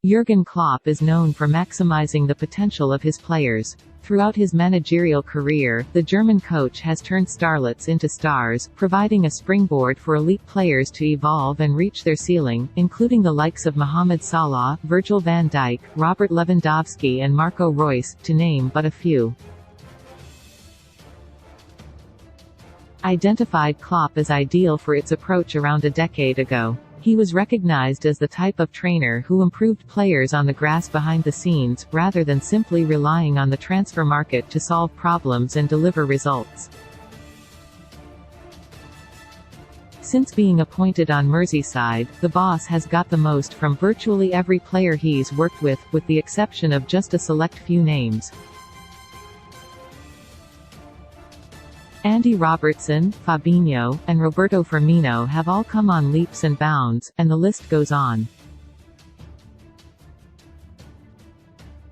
Jurgen Klopp is known for maximizing the potential of his players. Throughout his managerial career, the German coach has turned starlets into stars, providing a springboard for elite players to evolve and reach their ceiling, including the likes of Mohamed Salah, Virgil van Dijk, Robert Lewandowski and Marco Reus, to name but a few. Identified Klopp as ideal for its approach around a decade ago. He was recognized as the type of trainer who improved players on the grass behind the scenes, rather than simply relying on the transfer market to solve problems and deliver results. Since being appointed on Merseyside, the boss has got the most from virtually every player he's worked with the exception of just a select few names. Andy Robertson, Fabinho, and Roberto Firmino have all come on leaps and bounds, and the list goes on.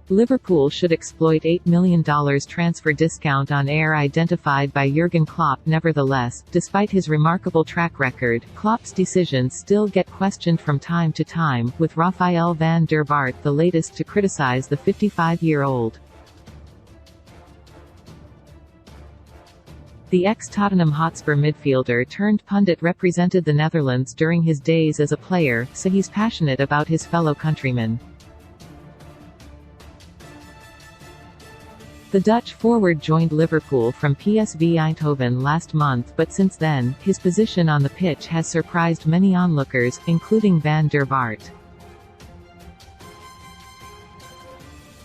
Liverpool should exploit $8 million transfer discount on air identified by Jurgen Klopp. Nevertheless, despite his remarkable track record, Klopp's decisions still get questioned from time to time, with Rafael van der Vaart the latest to criticize the 55-year-old. The ex-Tottenham Hotspur midfielder turned pundit represented the Netherlands during his days as a player, so he's passionate about his fellow countrymen. The Dutch forward joined Liverpool from PSV Eindhoven last month, but since then, his position on the pitch has surprised many onlookers, including van der Vaart.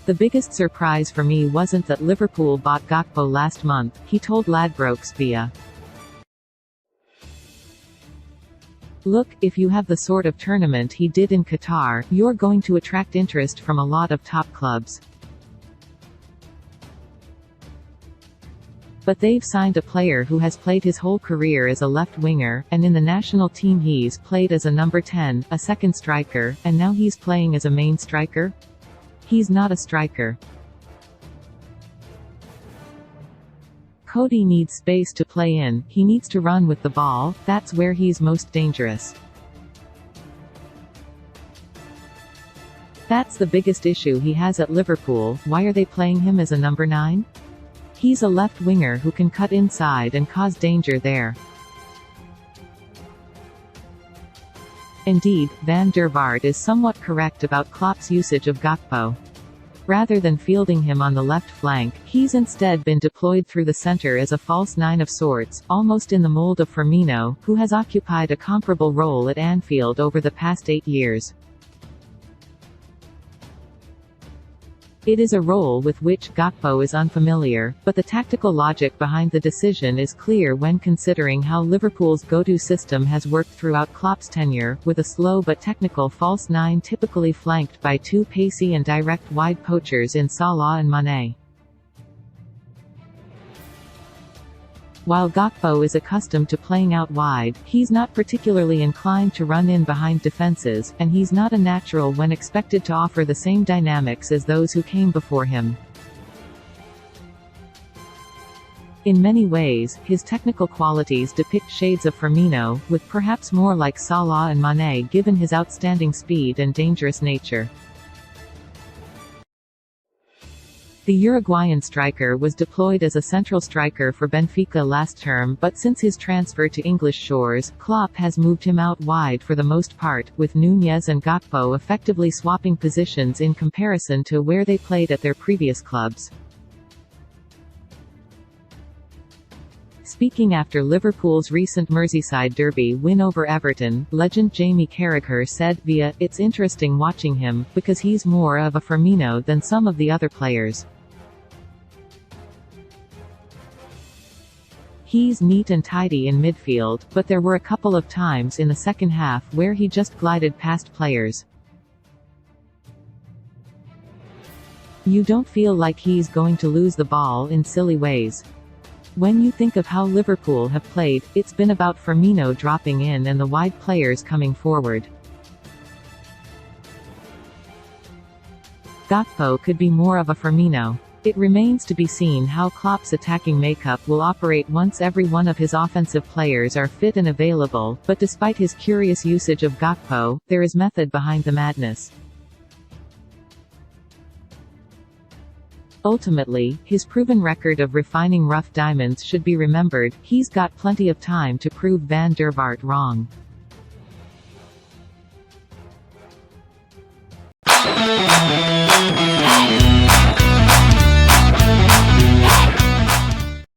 The biggest surprise for me wasn't that Liverpool bought Gakpo last month, he told Ladbrokes via. Look, if you have the sort of tournament he did in Qatar, you're going to attract interest from a lot of top clubs. But they've signed a player who has played his whole career as a left winger, and in the national team he's played as a number 10, a second striker, and now he's playing as a main striker? He's not a striker. Cody needs space to play in, he needs to run with the ball, that's where he's most dangerous. That's the biggest issue he has at Liverpool. Why are they playing him as a number 9? He's a left winger who can cut inside and cause danger there. Indeed, van der Vaart is somewhat correct about Klopp's usage of Gakpo. Rather than fielding him on the left flank, he's instead been deployed through the center as a false nine of sorts, almost in the mold of Firmino, who has occupied a comparable role at Anfield over the past 8 years. It is a role with which Gakpo is unfamiliar, but the tactical logic behind the decision is clear when considering how Liverpool's go-to system has worked throughout Klopp's tenure, with a slow but technical false nine typically flanked by two pacey and direct wide poachers in Salah and Mané. While Gakpo is accustomed to playing out wide, he's not particularly inclined to run in behind defenses, and he's not a natural when expected to offer the same dynamics as those who came before him. In many ways, his technical qualities depict shades of Firmino, with perhaps more like Salah and Mané given his outstanding speed and dangerous nature. The Uruguayan striker was deployed as a central striker for Benfica last term, but since his transfer to English shores, Klopp has moved him out wide for the most part, with Núñez and Gakpo effectively swapping positions in comparison to where they played at their previous clubs. Speaking after Liverpool's recent Merseyside derby win over Everton, legend Jamie Carragher said via, "It's interesting watching him, because he's more of a Firmino than some of the other players. He's neat and tidy in midfield, but there were a couple of times in the second half where he just glided past players. You don't feel like he's going to lose the ball in silly ways. When you think of how Liverpool have played, it's been about Firmino dropping in and the wide players coming forward. Gakpo could be more of a Firmino. It remains to be seen how Klopp's attacking makeup will operate once every one of his offensive players are fit and available, but despite his curious usage of Gakpo, there is method behind the madness. Ultimately, his proven record of refining rough diamonds should be remembered. He's got plenty of time to prove Van der Vaart wrong.